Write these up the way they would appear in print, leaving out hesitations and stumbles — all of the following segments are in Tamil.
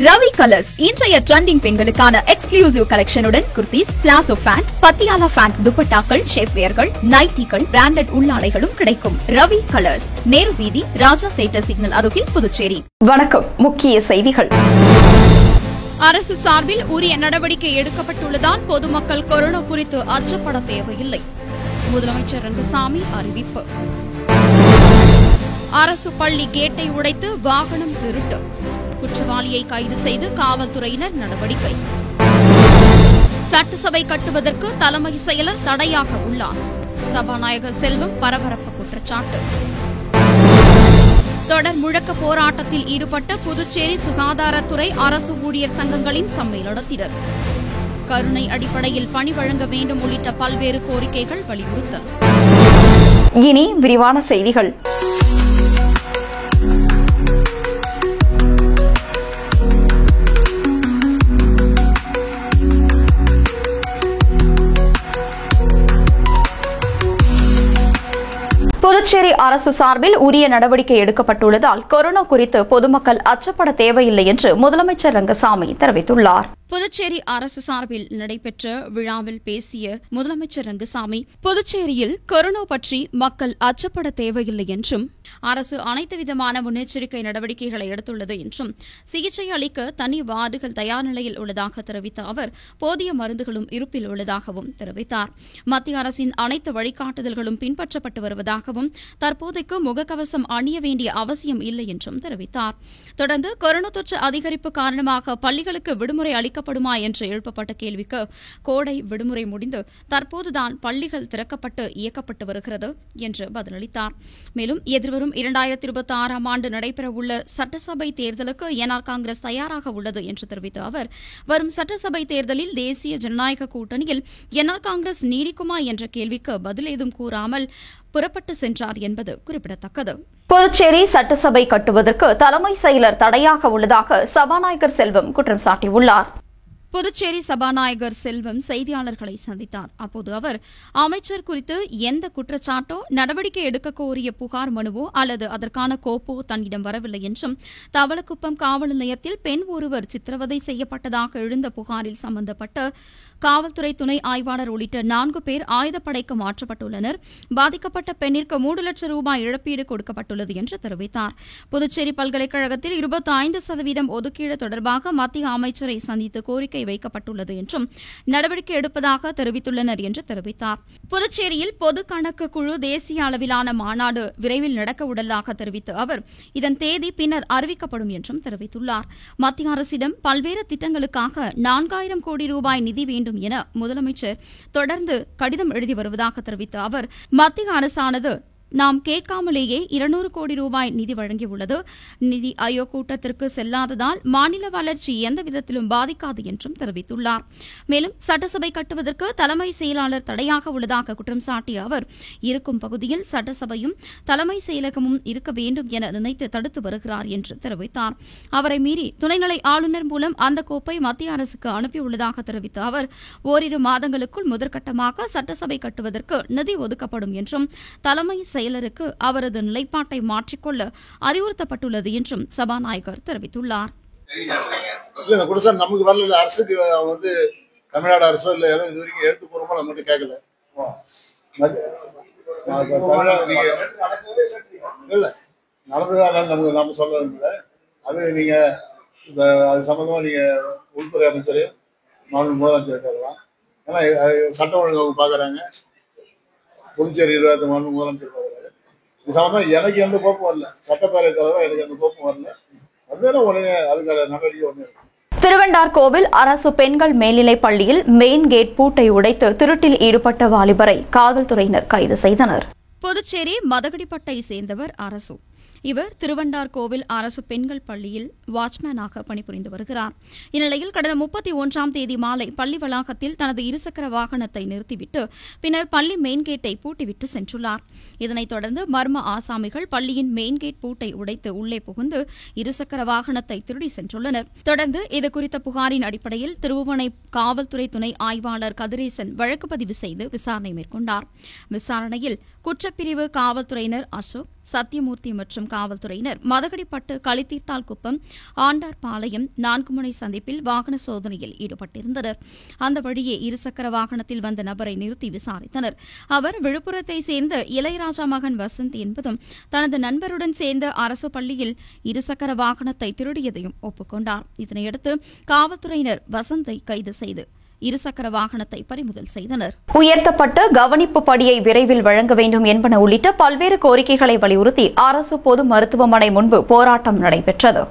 ரவி கலர்ஸ் இன்றைய ட்ரெண்டிங் பெண்களுக்கான எக்ஸ்க்ளூசிவ் கலெக்ஷனுடன் kurtis, palazzo pant, Patiala pant, துப்பட்டாக்கள், ஷேப்வேர்கள், நைட்டிகள், பிராண்டட் உள்ளாடைகளும் கிடைக்கும். ரவி கலர்ஸ், நேரு வீதி, ராஜா தியேட்டர் சிக்னல் அருகில், புதுச்சேரி. வணக்கம். முக்கிய செய்திகள். அரசு சார்பில் உரிய நடவடிக்கை எடுக்கப்பட்டுள்ளதால் பொதுமக்கள் கொரோனா குறித்து அச்சப்பட தேவையில்லை. முதலமைச்சர் ரங்கசாமி அறிவிப்பு. அரசு பள்ளி கேட்டை உடைத்து வாகனம் திருட்டு, குற்றவாளியை கைது செய்து காவல்துறையினர் நடவடிக்கை. சட்டசபை கட்டுவதற்கு தலைமை செயலர் தடையாக உள்ளார். சபாநாயகர் செல்வம் பரபரப்பு குற்றச்சாட்டு. தொடர் முழக்க போராட்டத்தில் ஈடுபட்ட புதுச்சேரி சுகாதாரத்துறை அரசு ஊழியர் சங்கங்களின் சம்மேளனத்தினர். கருணை அடிப்படையில் பணி வழங்க வேண்டும் உள்ளிட்ட பல்வேறு கோரிக்கைகள் வலியுறுத்தல். இனி விரிவான செய்திகள். புதுச்சேரி அரசு சார்பில் உரிய நடவடிக்கை எடுக்கப்பட்டுள்ளதால் கொரோனா குறித்து பொதுமக்கள் அச்சப்பட தேவையில்லை என்று முதலமைச்சர் ரங்கசாமி தெரிவித்துள்ளார். புதுச்சேரி அரசு சார்பில் நடைபெற்ற விழாவில் பேசிய முதலமைச்சர் ரங்கசாமி, புதுச்சேரியில் கொரோனா பற்றி மக்கள் அச்சப்பட தேவையில்லை என்றும் அரசு அனைத்து விதமான முன்னெச்சரிக்கை நடவடிக்கைகளை எடுத்துள்ளது என்றும் சிகிச்சை அளிக்க தனி வார்டுகள் தயார் நிலையில் உள்ளதாக தெரிவித்த அவர், போதிய மருந்துகளும் இருப்பில் உள்ளதாகவும் தெரிவித்தார். மத்திய அரசின் அனைத்து வழிகாட்டுதல்களும் பின்பற்றப்பட்டு வருவதாகவும் தற்போதைக்கு முகக்கவசம் அணிய வேண்டிய அவசியம் இல்லை என்றும் தெரிவித்தார். தொடர்ந்து கொரோனா தொற்று அதிகரிப்பு காரணமாக பள்ளிகளுக்கு விடுமுறை அளிக்கப்படுமா என்று எழுப்பப்பட்ட கேள்விக்கு, கோடை விடுமுறை முடிந்து தற்போதுதான் பள்ளிகள் திறக்கப்பட்டு இயக்கப்பட்டு வருகிறது என்று பதிலளித்தார். மேலும் எதிர்வரும் 2026ஆம் ஆண்டு நடைபெறவுள்ள சட்டசபை தேர்தலுக்கு என்ஆர் காங்கிரஸ் தயாராக உள்ளது என்று தெரிவித்த அவர், வரும் சட்டசபை தேர்தலில் தேசிய ஜனநாயக கூட்டணியில் என்ஆர் காங்கிரஸ் நீடிக்குமா என்ற கேள்விக்கு பதில் ஏதும் கூறாமல் புறப்பட்டு சென்றார் என்பது குறிப்பிடத்தக்கது. புதுச்சேரி சட்டசபை கட்டுவதற்கு தலைமை செயலர் தடையாக உள்ளதாக சபாநாயகர் செல்வம் குற்றம் சாட்டியுள்ளார். புதுச்சேரி சபாநாயகர் செல்வம் செய்தியாளர்களை சந்தித்தார். அப்போது அவர், அமைச்சர் குறித்து எந்த குற்றச்சாட்டோ, நடவடிக்கை எடுக்க கோரிய புகார் மனுவோ அல்லது அதற்கான கோப்போ தன்னிடம் வரவில்லை என்றும், தவளக்குப்பம் காவல் நிலையத்தில் பெண் ஒருவர் சித்திரவதை செய்யப்பட்டதாக எழுந்த புகாரில் சம்பந்தப்பட்ட காவல்துறை துணை ஆய்வாளர் உள்ளிட்ட 4 பேர் ஆயுதப்படைக்கு மாற்றப்பட்டுள்ளனர். பாதிக்கப்பட்ட பெண்ணிற்கு 3 லட்சம் ரூபாய் இழப்பீடு கொடுக்கப்பட்டுள்ளது என்று தெரிவித்தார். புதுச்சேரி பல்கலைக்கழகத்தில் 25% ஒதுக்கீடு தொடர்பாக மத்திய அமைச்சரை சந்தித்து கோரிக்கை வைக்கப்பட்டுள்ளது என்றும் நடவடிக்கை எடுப்பதாக தெரிவித்துள்ளனர் என்று தெரிவித்தார். புதுச்சேரியில் பொது கணக்கு குழு தேசிய அளவிலான மாநாடு விரைவில் நடக்க உள்ளதாக தெரிவித்த அவர், இதன் தேதி பின்னர் அறிவிக்கப்படும் என்றும் தெரிவித்துள்ளார். மத்திய அரசிடம் பல்வேறு திட்டங்களுக்காக 4000 கோடி ரூபாய் நிதி வேண்டும் என முதலமைச்சர் தொடர்ந்து கடிதம் எழுதி வருவதாக தெரிவித்த அவர், மத்திய அரசானது நாம் கேட்காமலேயே 200 கோடி ரூபாய் நிதி வழங்கியுள்ளது. நிதி ஆயோக் கூட்டத்திற்கு செல்லாததால் மாநில வளர்ச்சி எந்த விதத்திலும் பாதிக்காது என்றும் தெரிவித்துள்ளார். மேலும் சட்டசபை கட்டுவதற்கு தலைமை செயலாளர் தடையாக உள்ளதாக குற்றம் சாட்டிய அவர், இருக்கும் பகுதியில் சட்டசபையும் தலைமை செயலகமும் இருக்க வேண்டும் என நினைத்து தடுத்து வருகிறார் என்று தெரிவித்தார். அவரை மீறி துணைநிலை ஆளுநர் மூலம் அந்த கோப்பை மத்திய அரசுக்கு அனுப்பியுள்ளதாக தெரிவித்த அவர், ஓரிரு மாதங்களுக்குள் முதற்கட்டமாக சட்டசபை கட்டுவதற்கு நிதி ஒதுக்கப்படும் என்றும் தலைமை செயலருக்கு அவரது நிலைப்பாட்டை மாற்றிக்கொள்ள அறிவுறுத்தப்பட்டுள்ளது என்றும் சபாநாயகர் தெரிவித்துள்ளார். நமக்கு வரல, அரசுக்கு வந்து தமிழ்நாடு அரசோ இல்ல ஏதோ இது வரைக்கும் எடுத்து போறோமோ நம்ம கேட்கல. இல்ல நடந்ததால நமக்கு நாம சொல்ல இல்லை. அது நீங்க அது சம்பந்தமா நீங்க உள்துறை அமைச்சர் மாநில முதலமைச்சர் கேட்கலாம். ஏன்னா சட்டம் ஒழுங்கு அவங்க பாக்குறாங்க. புதுச்சேரி மாநில முதலமைச்சர் பாக்குறாரு. இது சம்பந்தம் எனக்கு எந்த கோப்பும் வரல. சட்டப்பேரவை தலைவர் எனக்கு எந்த கோப்பும் வரல. வந்து உடனே அதுக்கான நடவடிக்கை ஒண்ணு. திருவெண்டார்கோவில் அரசு பெண்கள் மேல்நிலைப் பள்ளியில் மெயின் கேட் பூட்டை உடைத்து திருட்டில் ஈடுபட்ட வாலிபரை காவல்துறையினர் கைது செய்தனர். புதுச்சேரி மதகடிப்பட்டை சேர்ந்தவர் அரசு. இவர் திருவெண்டார்கோவில் அரசு பெண்கள் பள்ளியில் வாட்ச்மேனாக பணிபுரிந்து வருகிறார். இந்நிலையில் கடந்த 31ஆம் தேதி மாலை பள்ளி வளாகத்தில் தனது இருசக்கர வாகனத்தை நிறுத்திவிட்டு பின்னர் பள்ளி மெயின் கேட்டை பூட்டிவிட்டு சென்றுள்ளார். இதனைத் தொடர்ந்து மர்ம ஆசாமிகள் பள்ளியின் மெயின் கேட் பூட்டை உடைத்து உள்ளே புகுந்து இருசக்கர வாகனத்தை திருடி சென்றுள்ளனர். தொடர்ந்து இதுகுறித்த புகாரின் அடிப்படையில் திருவுவனை காவல்துறை துணை ஆய்வாளர் கதிரேசன் வழக்கு பதிவு செய்து விசாரணை மேற்கொண்டார். விசாரணையில் குற்றப்பிரிவு காவல்துறையினர் அசோக், சத்தியமூர்த்தி மற்றும் காவல்துறையினர் மதகடிப்பட்டு களித்தீர்த்தால் குப்பம் ஆண்டார்பாளையம் 4 முனை சந்திப்பில் வாகன சோதனையில் ஈடுபட்டிருந்தனர். அந்த வழியே இருசக்கர வாகனத்தில் வந்த நபரை நிறுத்தி விசாரித்தனர். அவர் விழுப்புரத்தை சேர்ந்த இளையராஜா மகன் வசந்த் என்பதும் தனது நண்பருடன் சேர்ந்த அரசு பள்ளியில் இருசக்கர வாகனத்தை திருடியதையும் ஒப்புக்கொண்டார். இதனையடுத்து காவல்துறையினர் வசந்தை கைது செய்து இருசக்கர வாகனத்தை பறிமுதல் செய்தனர். உயர்த்தப்பட்ட கவனிப்பு படியை விரைவில் வழங்க வேண்டும் என்பன உள்ளிட்ட பல்வேறு கோரிக்கைகளை வலியுறுத்தி அரசு பொது மருத்துவமனை முன்பு போராட்டம் நடைபெற்றது.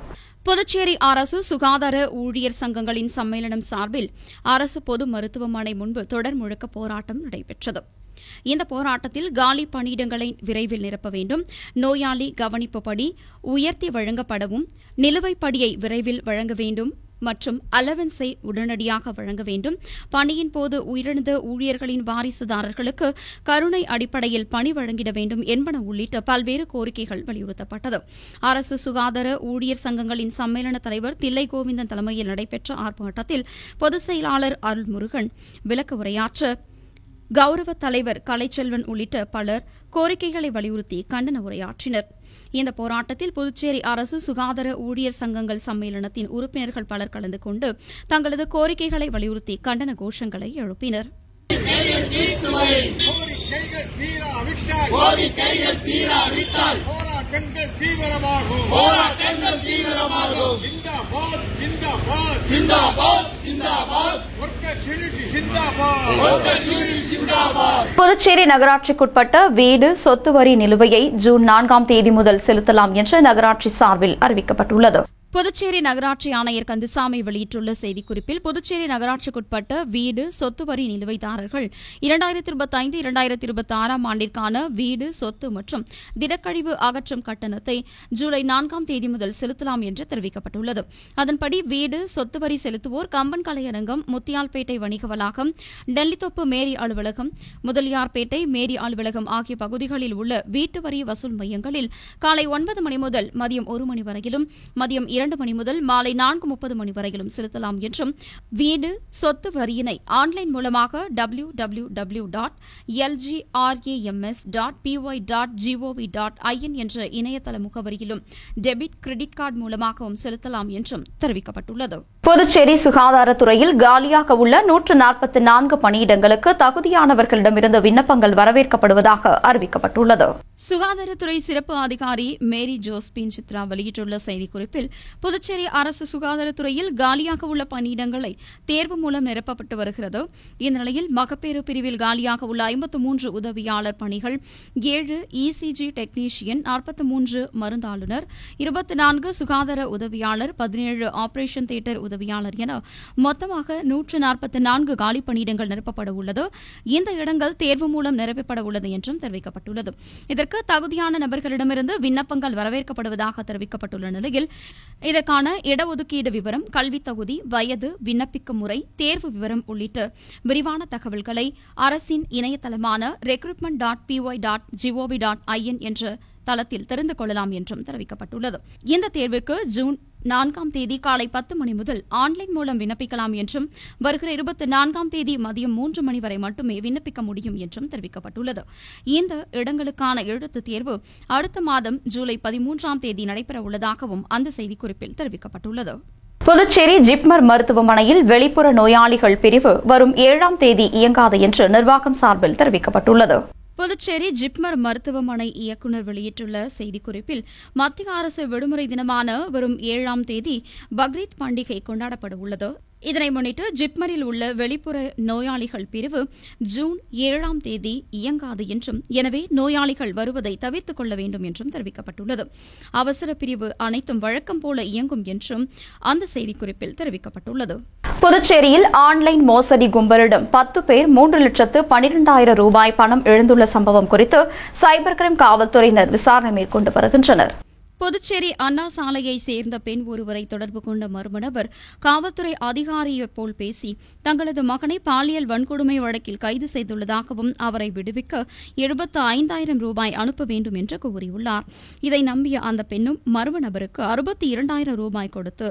புதுச்சேரி அரசு சுகாதார ஊழியர் சங்கங்களின் சம்மேளனம் சார்பில் அரசு பொது மருத்துவமனை முன்பு தொடர் முழக்க போராட்டம் நடைபெற்றது. இந்த போராட்டத்தில் காலி பணியிடங்களை விரைவில் நிரப்ப வேண்டும், நோயாளி கவனிப்பு படி உயர்த்தி வழங்கப்படவும், நிலுவைப் படியை விரைவில் வழங்க வேண்டும் மற்றும் அலவன்ஸை உடனடியாக வழங்க வேண்டும், பணியின் போது உயிரிழந்த ஊழியர்களின் வாரிசுதாரர்களுக்கு கருணை அடிப்படையில் பணி வழங்கிட வேண்டும் என்பன உள்ளிட்ட பல்வேறு கோரிக்கைகள் வலியுறுத்தப்பட்டது. அரசு சுகாதார ஊழியர் சங்கங்களின் சம்மேளன தலைவர் தில்லை கோவிந்தன் தலைமையில் நடைபெற்ற ஆர்ப்பாட்டத்தில் பொதுச் செயலாளர் அருள்முருகன் விளக்க உரையாற்ற கௌரவ தலைவர் கலைச்செல்வன் உள்ளிட்ட பலர் கோரிக்கைகளை வலியுறுத்தி கண்டன உரையாற்றினர். இந்த போராட்டத்தில் புதுச்சேரி அரசு சுகாதார ஊழியர் சங்கங்கள் சம்மேளனத்தின் உறுப்பினர்கள் பலர் கலந்து கொண்டு தங்களது கோரிக்கைகளை வலியுறுத்தி கண்டன கோஷங்களை எழுப்பினர். புதுச்சேரி நகராட்சிக்குட்பட்ட வீடு சொத்து வரி நிலுவையை ஜூன் 4ஆம் தேதி முதல் செலுத்தலாம் என்று நகராட்சி சார்பில் அறிவிக்கப்பட்டுள்ளது. புதுச்சேரி நகராட்சி ஆணையர் கந்தசாமி வெளியிட்டுள்ள செய்திக்குறிப்பில் புதுச்சேரி நகராட்சிக்குட்பட்ட வீடு சொத்து வரி நிலுவைதாரர்கள் 2025-2026 ஆண்டிற்கான வீடு சொத்து மற்றும் திடக்கழிவு அகற்றும் கட்டணத்தை ஜூலை 4ஆம் தேதி முதல் செலுத்தலாம் என்று தெரிவிக்கப்பட்டுள்ளது. அதன்படி வீடு சொத்து வரி செலுத்துவோர் கம்பன் கலையரங்கம், முத்தியால்பேட்டை வணிக வளாகம், டெல்லித்தோப்பு மேரி அலுவலகம், முதலியார்பேட்டை மேரி அலுவலகம் ஆகிய பகுதிகளில் உள்ள வீட்டு வரி வசூல் மையங்களில் காலை 9 மணி முதல் மதியம் 1 மணி வரையிலும், மதியம் 2 மணி முதல் மாலை 4:30 மணி வரையிலும் செலுத்தலாம் என்றும், வீடு சொத்து வரியினை ஆன்லைன் மூலமாக www.lgrams.py.gov.in என்ற இணையதள முகவரியிலும் டெபிட் கிரெடிட் கார்டு மூலமாகவும் செலுத்தலாம் என்றும் தெரிவிக்கப்பட்டுள்ளது. புதுச்சேரி சுகாதாரத்துறையில் காலியாக உள்ள 144 பணியிடங்களுக்கு தகுதியானவர்களிடமிருந்து விண்ணப்பங்கள் வரவேற்கப்படுவதாக அறிவிக்கப்பட்டுள்ளது. சுகாதாரத்துறை சிறப்பு அதிகாரி மேரி ஜோஸ்பின் சித்ரா வெளியிட்டுள்ள செய்திக்குறிப்பில் புதுச்சேரி அரசு சுகாதாரத்துறையில் காலியாக உள்ள பணியிடங்களை தேர்வு மூலம் நிரப்பப்பட்டு வருகிறது. இந்த நிலையில் மகப்பேறு பிரிவில் காலியாக உள்ள 53 உதவியாளர் பணிகள், 7 ECG டெக்னீஷியன், 43 மருந்தாளுநர், 24 சுகாதார உதவியாளர், 17 ஆபரேஷன் தியேட்டர் உதவியாளர் என மொத்தமாக 144 காலி பணியிடங்கள் நிரப்பப்பட உள்ளது. இந்த இடங்கள் தேர்வு மூலம் நிரப்பப்பட உள்ளது என்றும் தெரிவிக்கப்பட்டுள்ளது. இதற்கு தகுதியான நபர்களிடமிருந்து விண்ணப்பங்கள் வரவேற்கப்படுவதாக தெரிவிக்கப்பட்டுள்ள நிலையில் இதற்கான இடஒதுக்கீடு விவரம், கல்வித் தகுதி, வயது, விண்ணப்பிக்கும் முறை, தேர்வு விவரம் உள்ளிட்ட விரிவான தகவல்களை அரசின் இணையதளமான recruitment.py.gov.in என்ற தளத்தில் தெரிந்து கொள்ளலாம் என்றும் தெரிவிக்கப்பட்டுள்ளது. இந்த தேர்விற்கு ஜூன் 4ஆம் தேதி காலை 10 மணி முதல் ஆன்லைன் மூலம் விண்ணப்பிக்கலாம் என்றும், வருகிற 24ஆம் தேதி மதியம் 3 மணி வரை மட்டுமே விண்ணப்பிக்க முடியும் என்றும் தெரிவிக்கப்பட்டுள்ளது. இந்த இடங்களுக்கான எழுத்துத் தேர்வு அடுத்த மாதம் ஜூலை 13ஆம் தேதி நடைபெற உள்ளதாகவும் அந்த செய்திக்குறிப்பில் தெரிவிக்கப்பட்டுள்ளது. புதுச்சேரி ஜிப்மர் மருத்துவமனையில் வெளிப்புற நோயாளிகள் பிரிவு வரும் 7ஆம் தேதி இயங்காது என்று நிர்வாகம் சார்பில் தெரிவிக்கப்பட்டுள்ளது. புதுச்சேரி ஜிப்மர் மருத்துவமனை இயக்குநர் வெளியிட்டுள்ள செய்திக்குறிப்பில் மத்திய அரசு விடுமுறை தினமான வரும் 7ஆம் தேதி பக்ரீத் பண்டிகை கொண்டாடப்பட உள்ளது. இதனை முன்னிட்டு ஜிப்மரில் உள்ள வெளிப்புற நோயாளிகள் பிரிவு ஜூன் 7ஆம் தேதி இயங்காது என்றும், எனவே நோயாளிகள் வருவதை தவிர்த்துக் கொள்ள வேண்டும் என்றும் தெரிவிக்கப்பட்டுள்ளது. அவசர பிரிவு அனைத்தும் வழக்கம் போல இயங்கும் என்றும் அந்த செய்திக்குறிப்பில் தெரிவிக்கப்பட்டுள்ளது. புதுச்சேரியில் ஆன்லைன் மோசடி கும்பலிடம் 10 பேர் 3,12,000 ரூபாய் பணம் இழந்துள்ள சம்பவம் குறித்து சைபர் கிரைம் காவல்துறையினர் விசாரணை மேற்கொண்டு வருகின்றனர். புதுச்சேரி அண்ணா சாலையைச் சேர்ந்த பெண் ஒருவரை தொடர்பு கொண்ட மர்ம நபர் காவல்துறை அதிகாரியைப் போல் பேசி தங்களது மகனை பாலியல் வன்கொடுமை வழக்கில் கைது செய்துள்ளதாகவும் அவரை விடுவிக்க 75,000 ரூபாய் அனுப்ப வேண்டும் என்று கூறியுள்ளார். இதை நம்பிய அந்த பெண்ணும் மர்ம நபருக்கு 62,000 ரூபாய் கொடுத்து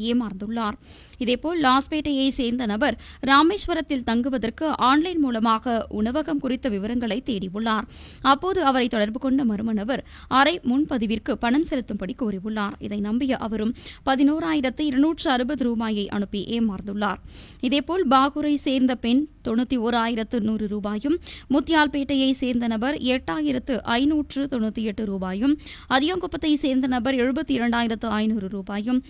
ஏமாந்துள்ளார். இதேபோல் லாஸ்பேட்டையை சேர்ந்த நபர் ராமேஸ்வரத்தில் தங்குவதற்கு ஆன்லைன் மூலமாக உணவகம் குறித்த விவரங்களை தேடியுள்ளார். அப்போது அவரை தொடர்பு கொண்ட மர்ம நபர் அரை முன்பதிவிற்கு பணம் செலுத்தும்படி கோரியுள்ளார். இதை நம்பிய அவரும் 11,260 ரூபாயை அனுப்பி ஏமாந்துள்ளார். இதேபோல் பாகூரை சேர்ந்த பெண் 91,100 ரூபாயும், முத்தியால்பேட்டையை சேர்ந்த நபர் 8,598 ரூபாயும், அதியங்குப்பத்தை சேர்ந்த நபர் 72,500 ரூபாயும்,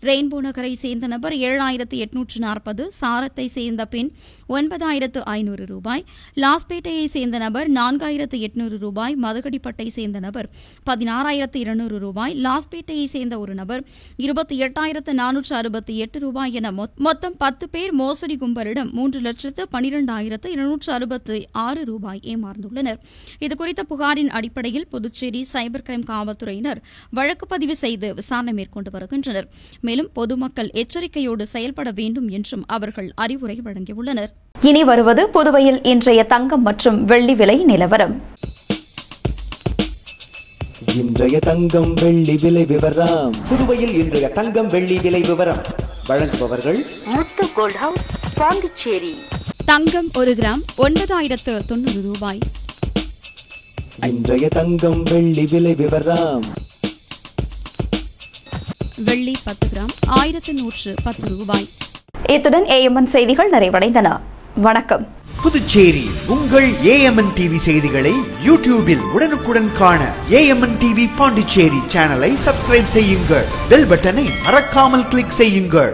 ரெயின்போ நகரை சேர்ந்த நபர் 7,840, சாரத்தை சேர்ந்த பெண் 9,500 ரூபாய், லாஸ்பேட்டையை சேர்ந்த நபர் 4,800 ரூபாய், மதகடிப்பட்டை சேர்ந்த நபர் 16,200 ரூபாய், லாஸ்பேட்டையை சேர்ந்த ஒரு நபர் 28,468 ரூபாய் என மொத்தம் 10 பேர் மோசடி கும்பலிடம் 3,12,266 ரூபாய் ஏமாந்துள்ளனர். இதுகுறித்த புகாரின் அடிப்படையில் புதுச்சேரி சைபர் கிரைம் காவல்துறையினர் வழக்கு பதிவு செய்து விசாரணை மேற்கொண்டு வருகின்றனர். மேலும் பொதுமக்கள் எச்சரிக்கையோடு செயல்பட வேண்டும் என்றும் அவர்கள் அறிவுரை வழங்கியுள்ளனர். இனி வருவது புதுவையில் இன்றைய தங்கம் மற்றும் வெள்ளி விலை நிலவரம். இன்றைய தங்கம் வெள்ளி விலை விவரம். புதுவையில் இன்றைய தங்கம் வெள்ளி விலை விவரம் வழங்குபவர்கள் முத்து கோல்ட் ஹவுஸ், பாண்டிச்சேரி. தங்கம் 1 கிராம் 9,090 ரூபாய். இன்றைய தங்கம் வெள்ளி விலை விவரம். வெள்ளி 10 கிராம் 1,110 ரூபாய். இத்துடன் ஏஎம்என் செய்திகள் நிறைவடைந்தன. வணக்கம். புதுச்சேரி உங்கள் ஏஎம்என் டிவி செய்திகளை யூடியூபில் உடனுக்குடன் காண ஏஎம்என் டிவி பாண்டிச்சேரி சேனலை சப்ஸ்கிரைப் செய்யுங்கள். பெல் பட்டனை மறக்காமல் கிளிக் செய்யுங்கள்.